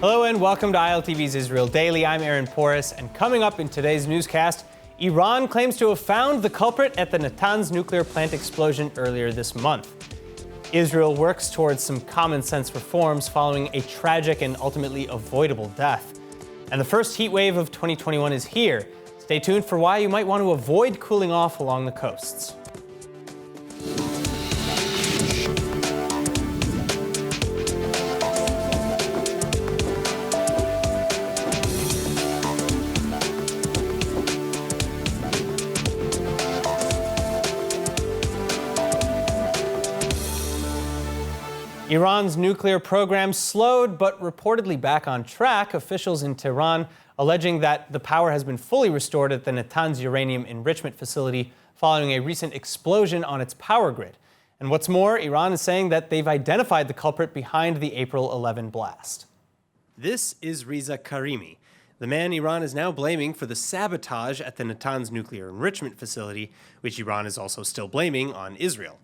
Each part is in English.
Hello and welcome to ILTV's Israel Daily. I'm Aaron Porras, and coming up in today's newscast, Iran claims to have found the culprit at the Natanz nuclear plant explosion earlier this month. Israel works towards some common sense reforms following a tragic and ultimately avoidable death. And the first heat wave of 2021 is here. Stay tuned for why you might want to avoid cooling off along the coasts. Iran's nuclear program slowed but reportedly back on track. Officials in Tehran alleging that the power has been fully restored at the Natanz uranium enrichment facility following a recent explosion on its power grid. And what's more, Iran is saying that they've identified the culprit behind the April 11 blast. This is Reza Karimi, the man Iran is now blaming for the sabotage at the Natanz nuclear enrichment facility, which Iran is also still blaming on Israel.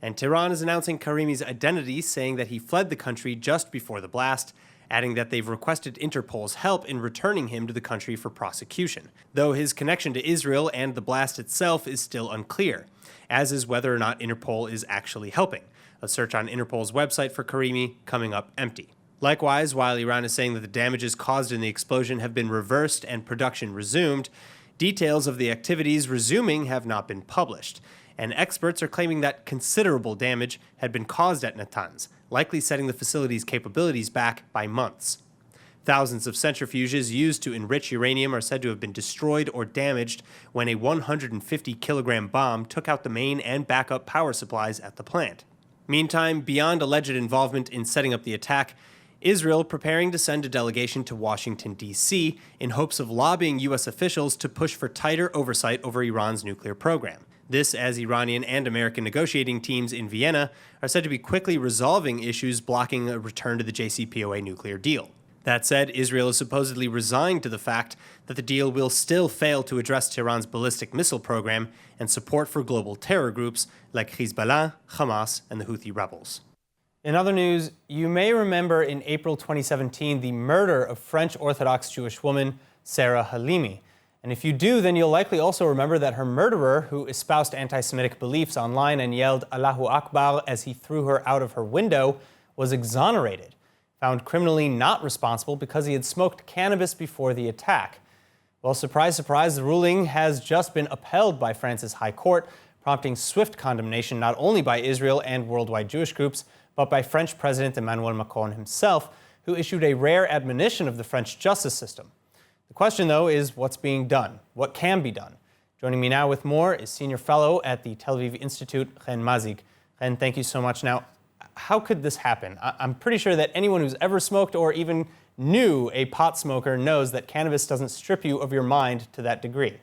And Tehran is announcing Karimi's identity, saying that he fled the country just before the blast, adding that they've requested Interpol's help in returning him to the country for prosecution, though his connection to Israel and the blast itself is still unclear, as is whether or not Interpol is actually helping. A search on Interpol's website for Karimi coming up empty. Likewise, while Iran is saying that the damages caused in the explosion have been reversed and production resumed, details of the activities resuming have not been published. And experts are claiming that considerable damage had been caused at Natanz, likely setting the facility's capabilities back by months. Thousands of centrifuges used to enrich uranium are said to have been destroyed or damaged when a 150-kilogram bomb took out the main and backup power supplies at the plant. Meantime, beyond alleged involvement in setting up the attack, Israel preparing to send a delegation to Washington, D.C. in hopes of lobbying U.S. officials to push for tighter oversight over Iran's nuclear program. This as Iranian and American negotiating teams in Vienna are said to be quickly resolving issues blocking a return to the JCPOA nuclear deal. That said, Israel is supposedly resigned to the fact that the deal will still fail to address Tehran's ballistic missile program and support for global terror groups like Hezbollah, Hamas, and the Houthi rebels. In other news, you may remember in April 2017 the murder of French Orthodox Jewish woman Sarah Halimi. And if you do, then you'll likely also remember that her murderer, who espoused anti-Semitic beliefs online and yelled Allahu Akbar as he threw her out of her window, was exonerated, found criminally not responsible because he had smoked cannabis before the attack. Well, surprise, surprise, the ruling has just been upheld by France's High Court, prompting swift condemnation not only by Israel and worldwide Jewish groups, but by French President Emmanuel Macron himself, who issued a rare admonition of the French justice system. The question, though, is what's being done? What can be done? Joining me now with more is Senior Fellow at the Tel Aviv Institute, Chen Mazik. Chen, thank you so much. Now, how could this happen? I'm pretty sure that anyone who's ever smoked or even knew a pot smoker knows that cannabis doesn't strip you of your mind to that degree.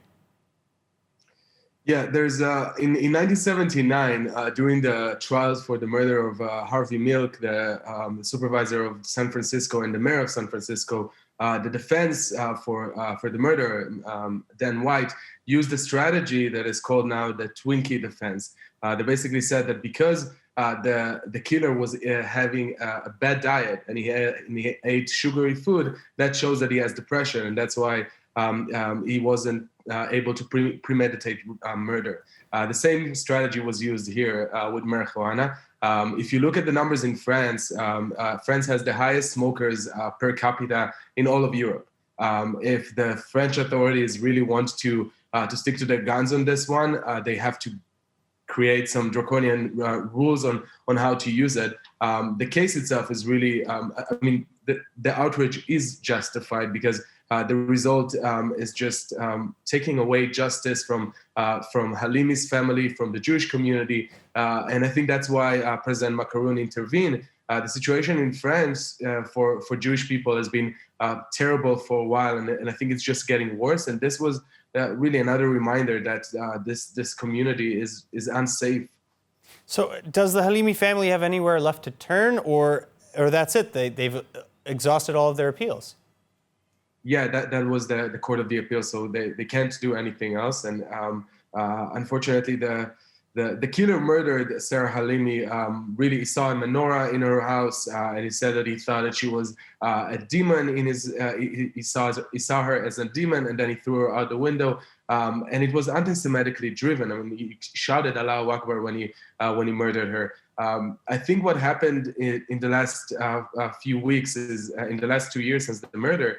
Yeah, there's in 1979, during the trials for the murder of Harvey Milk, the supervisor of San Francisco and the mayor of San Francisco, the defense for the murder, Dan White, used a strategy that is called now the Twinkie defense. They basically said that because the killer was having a bad diet and he ate sugary food, that shows that he has depression, and that's why he wasn't able to premeditate murder. The same strategy was used here with marijuana. If you look at the numbers in France, France has the highest smokers per capita in all of Europe. If the French authorities really want to stick to their guns on this one, they have to create some draconian rules on how to use it. The case itself is really, the outrage is justified because the result is just taking away justice from Halimi's family, from the Jewish community. And I think that's why President Macron intervened. The situation in France for Jewish people has been terrible for a while, and I think it's just getting worse. And this was really another reminder that this community is unsafe. So does the Halimi family have anywhere left to turn, or that's it? They've exhausted all of their appeals? Yeah, that was the Court of the Appeal, so they can't do anything else. And unfortunately, the the killer murdered Sarah Halimi. Really, he saw a menorah in her house, and he said that he thought that she was a demon. He saw her as a demon, and then he threw her out the window. And it was anti-Semitically driven. I mean, he shouted Allahu Akbar when he murdered her. I think what happened in the last few weeks is, in the last 2 years since the murder,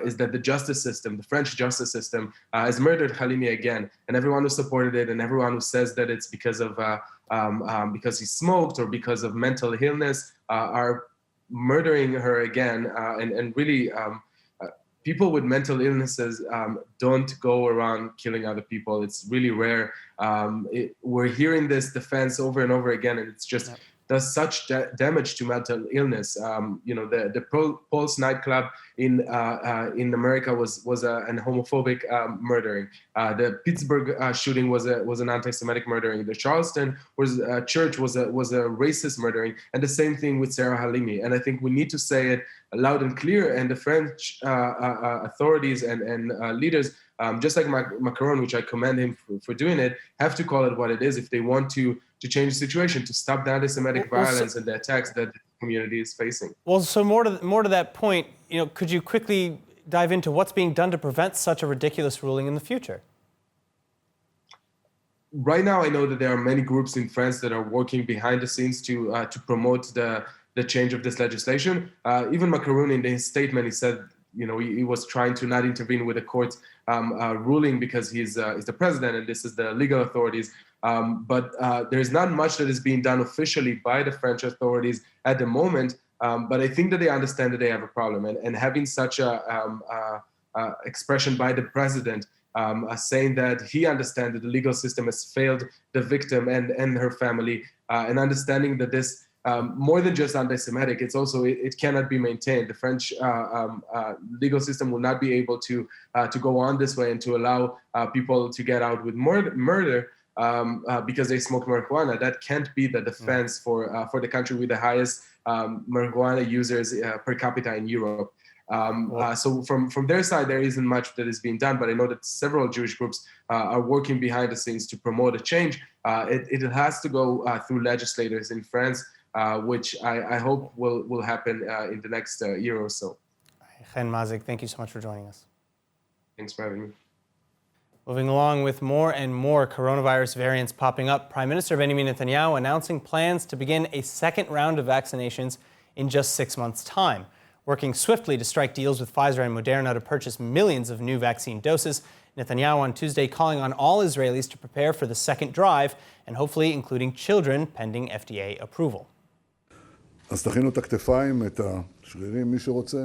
is that the justice system, the French justice system, has murdered Halimi again. And everyone who supported it, and everyone who says that it's because he smoked or because of mental illness, are murdering her again. And really, people with mental illnesses don't go around killing other people. It's really rare. We're hearing this defense over and over again, and it's just does such damage to mental illness. The Pulse nightclub in America was an homophobic murdering. The Pittsburgh shooting was an anti-Semitic murdering. The Charleston church was a racist murdering, and the same thing with Sarah Halimi. And I think we need to say it loud and clear. And the French authorities and leaders, just like Macron, which I commend him for doing it, have to call it what it is if they want to change the situation, to stop the anti-Semitic violence and the attacks that the community is facing. Well, so more to that point, could you quickly dive into what's being done to prevent such a ridiculous ruling in the future? Right now, I know that there are many groups in France that are working behind the scenes to promote the change of this legislation. Even Macron, in his statement, he said, he was trying to not intervene with the court's ruling because he's the president and this is the legal authorities. But there's not much that is being done officially by the French authorities at the moment. But I think that they understand that they have a problem. And having such a expression by the president saying that he understands that the legal system has failed the victim and her family, and understanding that this, more than just anti-Semitic, it's also, it cannot be maintained. The French legal system will not be able to go on this way and to allow people to get out with murder because they smoke marijuana. That can't be the defense for the country with the highest marijuana users per capita in Europe. So from their side, there isn't much that is being done, but I know that several Jewish groups are working behind the scenes to promote a change. It has to go through legislators in France, which I hope will happen in the next year or so. Chen Mazik, thank you so much for joining us. Thanks for having me. Moving along with more and more coronavirus variants popping up, Prime Minister Benjamin Netanyahu announcing plans to begin a second round of vaccinations in just 6 months' time, working swiftly to strike deals with Pfizer and Moderna to purchase millions of new vaccine doses. Netanyahu on Tuesday calling on all Israelis to prepare for the second drive, and hopefully including children pending FDA approval. אז תכינו את הכתפיים, את השרירים, מי שרוצה,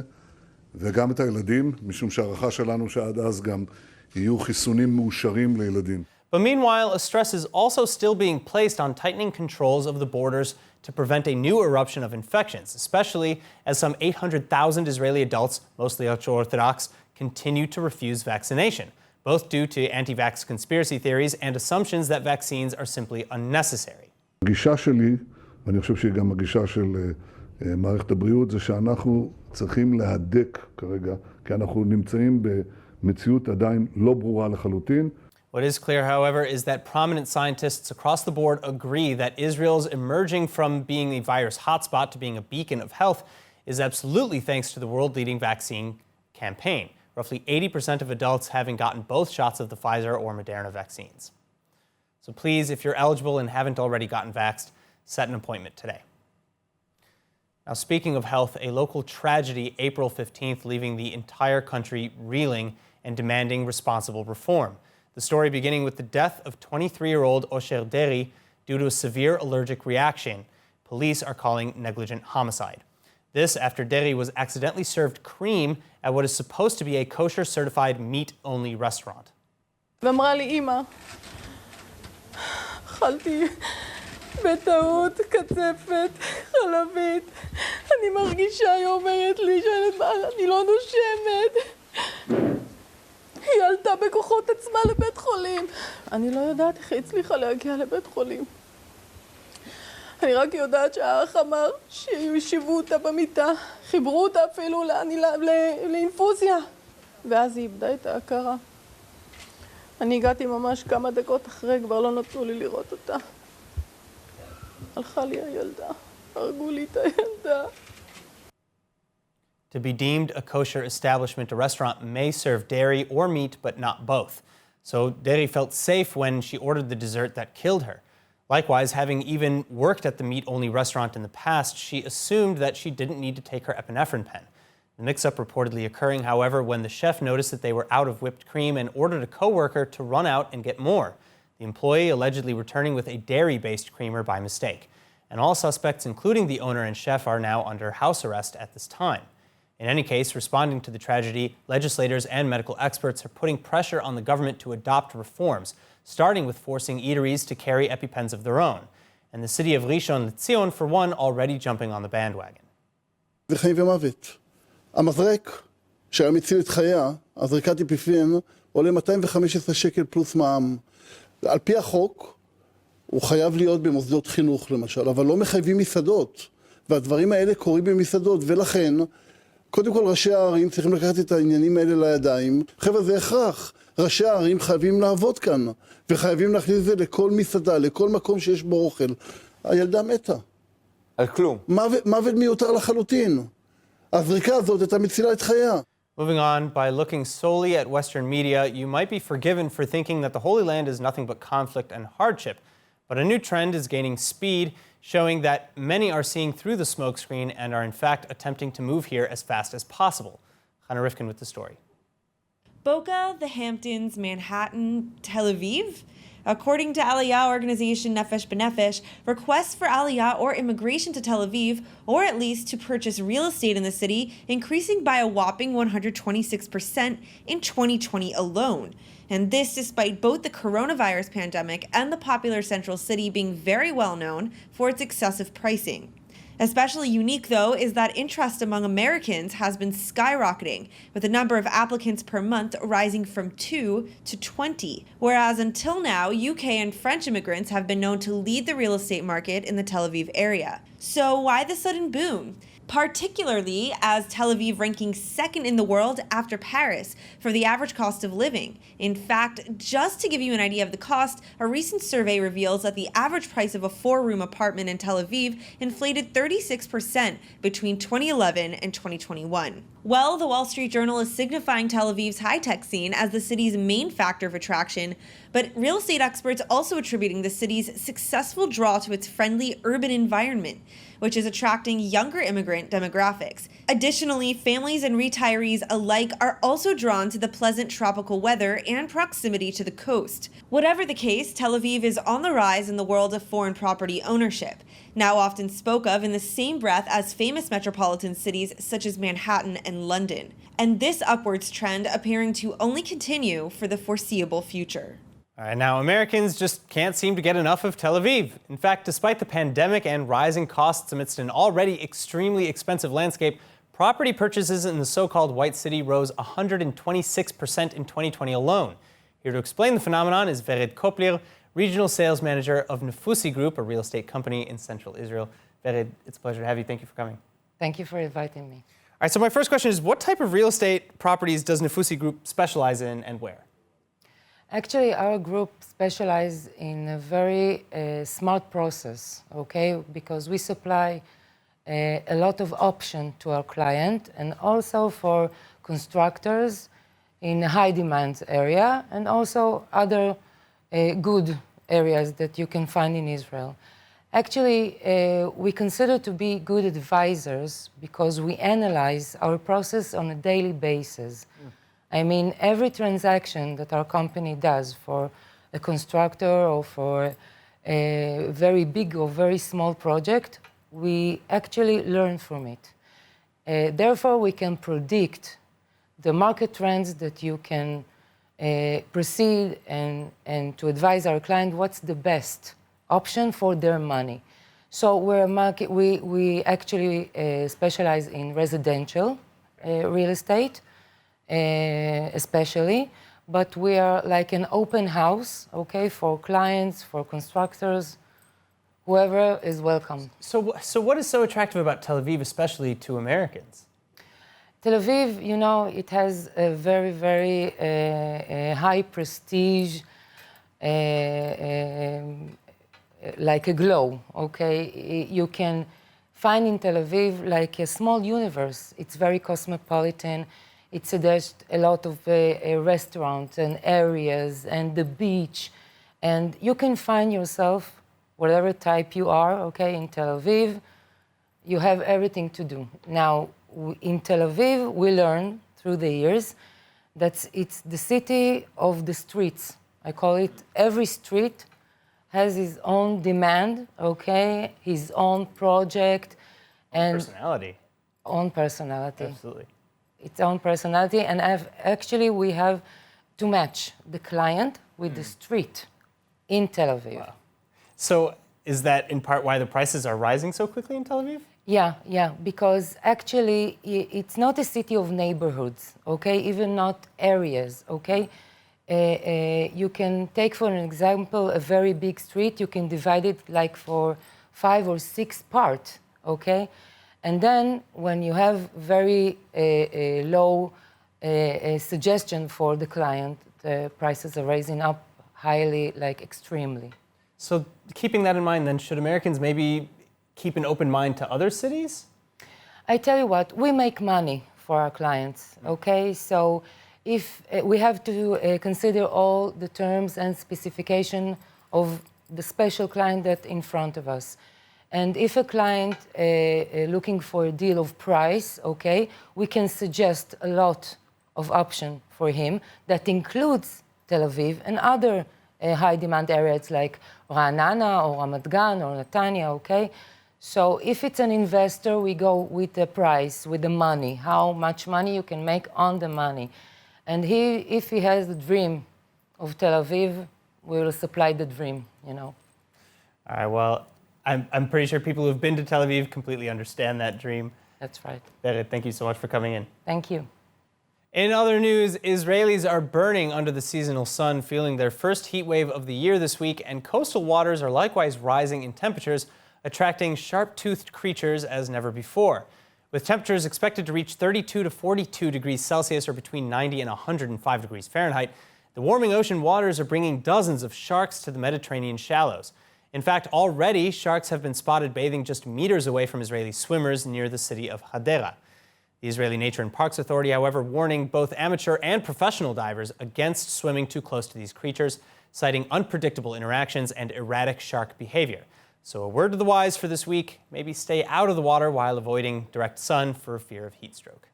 וגם את הילדים, משום שהערכה שלנו שעד אז גם יהיו חיסונים מאושרים לילדים. But meanwhile, a stress is also still being placed on tightening controls of the borders to prevent a new eruption of infections, especially as some 800,000 Israeli adults, mostly ultra-Orthodox, continue to refuse vaccination, both due to anti-vax conspiracy theories and assumptions that vaccines are simply unnecessary. הגישה שלי, ואני חושב שהיא גם הגישה של מערכת הבריאות, זה שאנחנו צריכים להדק כרגע, כי אנחנו נמצאים במציאות עדיין לא ברורה לחלוטין. What is clear, however, is that prominent scientists across the board agree that Israel's emerging from being a virus hotspot to being a beacon of health is absolutely thanks to the world-leading vaccine campaign, roughly 80% of adults having gotten both shots of the Pfizer or Moderna vaccines. So please, if you're eligible and haven't already gotten vaxxed, set an appointment today. Now, speaking of health, a local tragedy April 15th, leaving the entire country reeling and demanding responsible reform. The story beginning with the death of 23-year-old Osher Deri due to a severe allergic reaction. Police are calling negligent homicide. This after Deri was accidentally served cream at what is supposed to be a kosher-certified meat-only restaurant. ואמרה לי, אמא, אכלתי בטעות קצפת חלבית. אני מרגישה, היא אומרת לי, שאני לא נושמת. היא עלתה בכוחות עצמה לבית חולים. אני לא יודעת איך היא הצליחה להגיע לבית חולים. אני רק יודעת שהאח אמר שישיבו אותה במיטה, חיברו אותה אפילו לאינפוזיה. ואז היא איבדה את ההכרה. אני הגעתי ממש כמה דקות אחרי, כבר לא נתנו לי לראות אותה. הלכה לי הילדה, הרגו לי את הילדה. To be deemed a kosher establishment, a restaurant may serve dairy or meat, but not both. So Deri felt safe when she ordered the dessert that killed her. Likewise, having even worked at the meat-only restaurant in the past, she assumed that she didn't need to take her epinephrine pen. The mix-up reportedly occurring, however, when the chef noticed that they were out of whipped cream and ordered a co-worker to run out and get more. The employee allegedly returning with a dairy-based creamer by mistake. And all suspects, including the owner and chef, are now under house arrest at this time. In any case, responding to the tragedy, legislators and medical experts are putting pressure on the government to adopt reforms, starting with forcing eateries to carry EpiPens of their own. And the city of Rishon LeZion, for one, already jumping on the bandwagon. זה חיים ומוות. המזרק, שהיום הציל את חייה, הזריקת אפיפן, עולה 215 שקל פלוס מע"מ. על פי החוק, הוא חייב להיות במוסדות חינוך למשל, אבל לא מחייבים מסעדות. והדברים האלה קורים במסעדות, ולכן, קודם כל ראשי הערים צריכים לקחת את העניינים האלה לידיים. חבר'ה, זה הכרח. ראשי הערים חייבים לעבוד כאן, וחייבים להכניס את זה לכל מסעדה, לכל מקום שיש בו אוכל. הילדה מתה. על כלום. מוות מיותר לחלוטין. הזריקה הזאת הייתה מצילה את חייה. Moving on, by looking solely at Western media, you might be forgiven for thinking that the Holy Land is nothing but conflict and hardship. But a new trend is gaining speed, showing that many are seeing through the smokescreen and are in fact attempting to move here as fast as possible. Chana Rifkin with the story. Boca, the Hamptons, Manhattan, Tel Aviv? According to Aliyah organization Nefesh B'Nefesh, requests for Aliyah or immigration to Tel Aviv, or at least to purchase real estate in the city, increasing by a whopping 126% in 2020 alone. And this despite both the coronavirus pandemic and the popular central city being very well known for its excessive pricing. Especially unique, though, is that interest among Americans has been skyrocketing, with the number of applicants per month rising from 2 to 20, whereas until now, UK and French immigrants have been known to lead the real estate market in the Tel Aviv area. So why the sudden boom? Particularly as Tel Aviv ranking second in the world after Paris for the average cost of living. In fact, just to give you an idea of the cost, a recent survey reveals that the average price of a 4-room apartment in Tel Aviv inflated 36% between 2011 and 2021. Well, the Wall Street Journal is signifying Tel Aviv's high-tech scene as the city's main factor of attraction, but real estate experts also attributing the city's successful draw to its friendly urban environment, which is attracting younger immigrant demographics. Additionally, families and retirees alike are also drawn to the pleasant tropical weather and proximity to the coast. Whatever the case, Tel Aviv is on the rise in the world of foreign property ownership, now often spoke of in the same breath as famous metropolitan cities such as Manhattan and London. And this upwards trend appearing to only continue for the foreseeable future. All right, now Americans just can't seem to get enough of Tel Aviv. In fact, despite the pandemic and rising costs amidst an already extremely expensive landscape, property purchases in the so-called White City rose 126% in 2020 alone. Here to explain the phenomenon is Vered Koplir, Regional Sales Manager of Nefusi Group, a real estate company in Central Israel. Vered, it's a pleasure to have you. Thank you for coming. Thank you for inviting me. All right, so my first question is, what type of real estate properties does Nefusi Group specialize in and where? Actually, our group specializes in a very smart process, okay? Because we supply a lot of options to our client and also for constructors in a high demand area and also other good areas that you can find in Israel. Actually, we consider to be good advisors because we analyze our process on a daily basis. I mean, every transaction that our company does for a constructor or for a very big or very small project, we actually learn from it. Therefore, we can predict the market trends that you can proceed and to advise our client what's the best option for their money. So we actually specialize in residential real estate, especially, but we are like an open house, okay, for clients, for constructors, whoever is welcome. So what is so attractive about Tel Aviv, especially to Americans? Tel Aviv, you know, it has a very, very high prestige, like a glow, okay? You can find in Tel Aviv like a small universe. It's very cosmopolitan. It suggests a lot of restaurants and areas and the beach. And you can find yourself, whatever type you are, okay, in Tel Aviv, you have everything to do. Now, in Tel Aviv, we learn through the years that it's the city of the streets. I call it every street has his own demand, okay, his own project, and Personality. own personality. Absolutely. Its own personality, and actually we have to match the client with the street in Tel Aviv. Wow. So is that in part why the prices are rising so quickly in Tel Aviv? Yeah, because actually it's not a city of neighborhoods, okay, even not areas, okay? You can take, for an example, a very big street, you can divide it like for 5 or 6 parts, okay? And then when you have very low suggestion for the client, the prices are rising up highly, like extremely. So keeping that in mind, then, should Americans maybe keep an open mind to other cities? I tell you what, we make money for our clients, okay? So if we have to consider all the terms and specification of the special client that's in front of us. And if a client looking for a deal of price, okay, we can suggest a lot of option for him that includes Tel Aviv and other high demand areas like Ra'anana or Ramat Gan or Netanya, okay? So if it's an investor, we go with the price, with the money, how much money you can make on the money. And if he has the dream of Tel Aviv, we will supply the dream, you know. All right, well, I'm pretty sure people who've been to Tel Aviv completely understand that dream. That's right. Thank you so much for coming in. Thank you. In other news, Israelis are burning under the seasonal sun, feeling their first heat wave of the year this week, and coastal waters are likewise rising in temperatures, attracting sharp-toothed creatures as never before. With temperatures expected to reach 32 to 42 degrees Celsius, or between 90 and 105 degrees Fahrenheit, the warming ocean waters are bringing dozens of sharks to the Mediterranean shallows. In fact, already sharks have been spotted bathing just meters away from Israeli swimmers near the city of Hadera. The Israeli Nature and Parks Authority, however, warning both amateur and professional divers against swimming too close to these creatures, citing unpredictable interactions and erratic shark behavior. So a word to the wise for this week, maybe stay out of the water while avoiding direct sun for fear of heat stroke.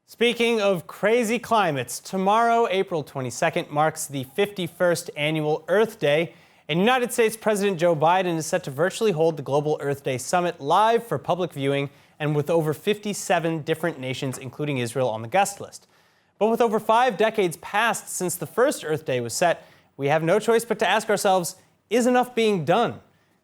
Speaking of crazy climates, tomorrow, April 22nd, marks the 51st annual Earth Day, and United States President Joe Biden is set to virtually hold the Global Earth Day Summit live for public viewing, and with over 57 different nations, including Israel, on the guest list. But with over 5 decades passed since the first Earth Day was set, we have no choice but to ask ourselves, is enough being done?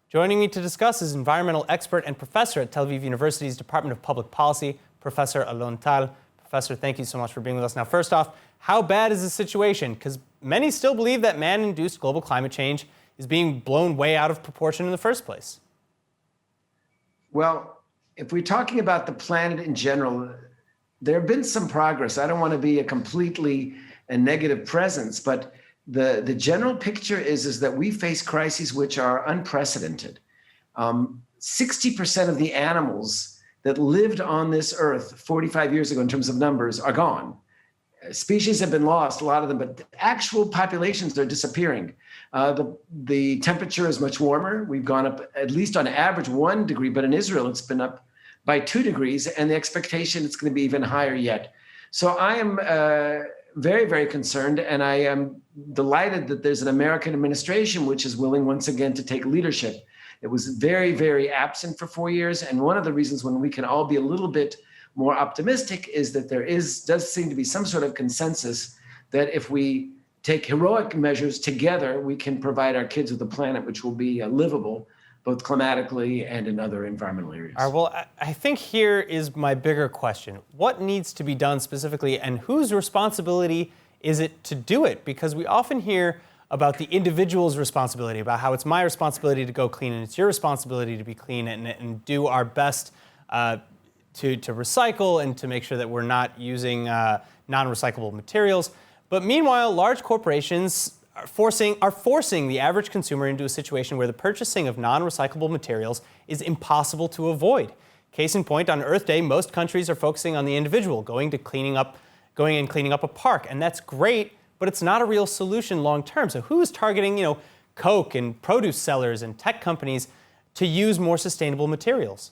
Joining me to discuss is environmental expert and professor at Tel Aviv University's Department of Public Policy, Professor Alon. Professor, thank you so much for being with us. Now, first off, how bad is the situation? Because many still believe that man-induced global climate change is being blown way out of proportion in the first place. Well, if we're talking about the planet in general, there have been some progress. I don't want to be a completely negative presence, but the general picture is that we face crises which are unprecedented. 60% of the animals that lived on this earth 45 years ago in terms of numbers are gone. Species have been lost, a lot of them, but actual populations are disappearing. The temperature is much warmer. We've gone up at least on average 1 degree, but in Israel, it's been up by 2 degrees, and the expectation it's going to be even higher yet. So I am very, very concerned, and I am delighted that there's an American administration which is willing once again to take leadership. It was very, very absent for 4 years, and one of the reasons when we can all be a little bit more optimistic is that there does seem to be some sort of consensus that if we take heroic measures together, we can provide our kids with a planet which will be livable, both climatically and in other environmental areas. All right, well, I think here is my bigger question. What needs to be done specifically, and whose responsibility is it to do it? Because we often hear about the individual's responsibility, about how it's my responsibility to go clean and it's your responsibility to be clean and do our best to recycle and to make sure that we're not using non-recyclable materials. But meanwhile, large corporations are forcing the average consumer into a situation where the purchasing of non-recyclable materials is impossible to avoid. Case in point, on Earth Day, most countries are focusing on the individual, going and cleaning up a park, and that's great, but it's not a real solution long term. So who's targeting, Coke and produce sellers and tech companies to use more sustainable materials?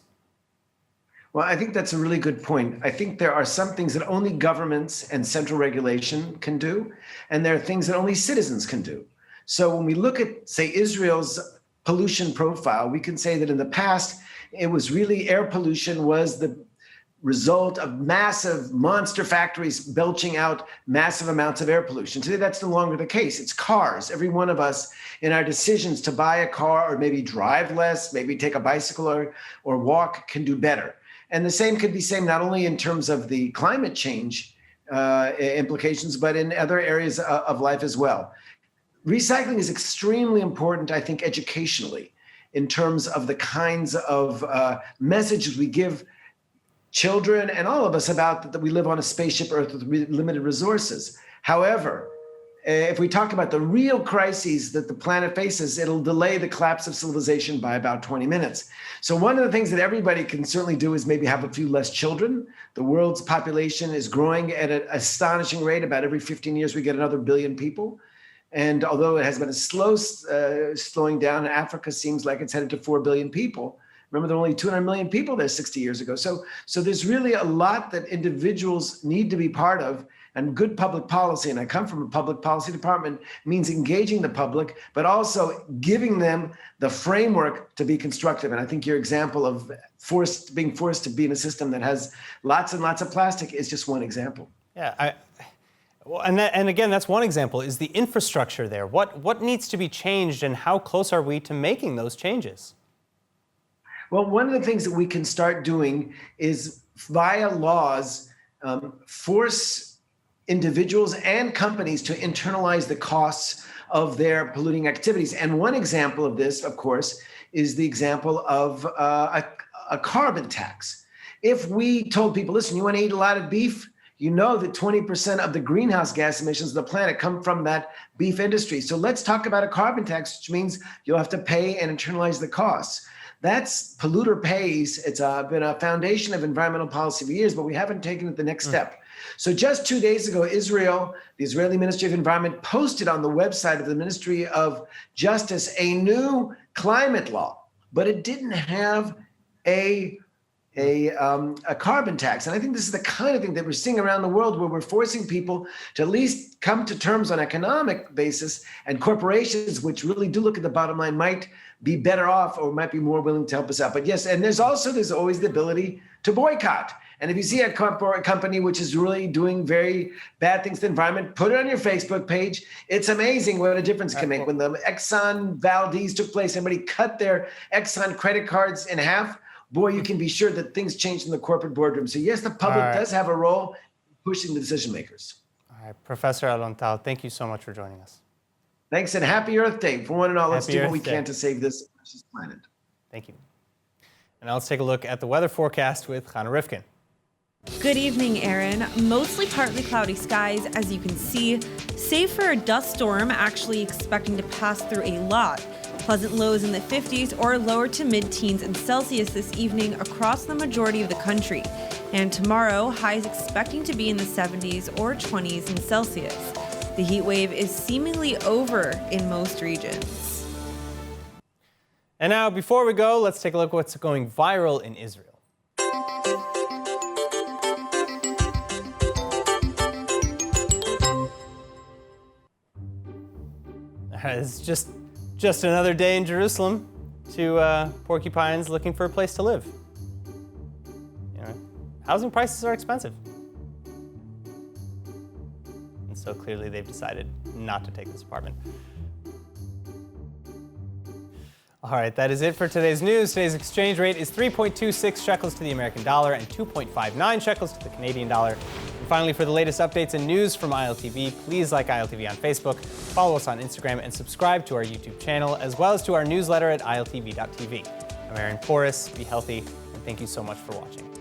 Well, I think that's a really good point. I think there are some things that only governments and central regulation can do, and there are things that only citizens can do. So when we look at, say, Israel's pollution profile, we can say that in the past, it was really air pollution was the result of massive monster factories belching out massive amounts of air pollution. Today, that's no longer the case. It's cars. Every one of us in our decisions to buy a car or maybe drive less, maybe take a bicycle or walk can do better. And the same could be said not only in terms of the climate change implications, but in other areas of life as well. Recycling is extremely important, I think, educationally, in terms of the kinds of messages we give children and all of us about that we live on a spaceship Earth with limited resources. However, if we talk about the real crises that the planet faces, it'll delay the collapse of civilization by about 20 minutes. So one of the things that everybody can certainly do is maybe have a few less children. The world's population is growing at an astonishing rate. About every 15 years, we get another billion people. And although it has been a slow slowing down, Africa seems like it's headed to 4 billion people. Remember, there were only 200 million people there 60 years ago. So there's really a lot that individuals need to be part of, and good public policy, and I come from a public policy department, means engaging the public, but also giving them the framework to be constructive. And I think your example of being forced to be in a system that has lots and lots of plastic is just one example. Yeah, and again, that's one example. Is the infrastructure there? What needs to be changed, and how close are we to making those changes? Well, one of the things that we can start doing is via laws force individuals and companies to internalize the costs of their polluting activities. And one example of this, of course, is the example of a carbon tax. If we told people, listen, you want to eat a lot of beef? You know that 20% of the greenhouse gas emissions of the planet come from that beef industry. So let's talk about a carbon tax, which means you'll have to pay and internalize the costs. That's polluter pays. It's been a foundation of environmental policy for years, but we haven't taken it the next step. So just 2 days ago, Israel, the Israeli Ministry of Environment, posted on the website of the Ministry of Justice a new climate law, but it didn't have a carbon tax. And I think this is the kind of thing that we're seeing around the world, where we're forcing people to at least come to terms on an economic basis, and corporations, which really do look at the bottom line, might be better off or might be more willing to help us out. But yes, and there's always the ability to boycott. And if you see a company which is really doing very bad things to the environment, put it on your Facebook page. It's amazing what a difference it can make. When the Exxon Valdez took place, somebody cut their Exxon credit cards in half. Boy, you can be sure that things change in the corporate boardroom. So yes, the public does have a role in pushing the decision makers. All right, Professor Alon, thank you so much for joining us. Thanks, and happy Earth Day. For one and all, let's do what we Earth Day. can to save this precious planet. Thank you. And now let's take a look at the weather forecast with Chana Rifkin. Good evening, Aaron. Mostly partly cloudy skies, as you can see, save for a dust storm actually expecting to pass through a lot. Pleasant lows in the 50s or lower to mid-teens in Celsius this evening across the majority of the country. And tomorrow, highs expecting to be in the 70s or 20s in Celsius. The heat wave is seemingly over in most regions. And now, before we go, let's take a look at what's going viral in Israel. It's just another day in Jerusalem. Two porcupines looking for a place to live. Housing prices are expensive. And so clearly they've decided not to take this apartment. All right, that is it for today's news. Today's exchange rate is 3.26 shekels to the American dollar and 2.59 shekels to the Canadian dollar. And finally, for the latest updates and news from ILTV, please like ILTV on Facebook, follow us on Instagram, and subscribe to our YouTube channel, as well as to our newsletter at iltv.tv. I'm Aaron Porras. Be healthy, and thank you so much for watching.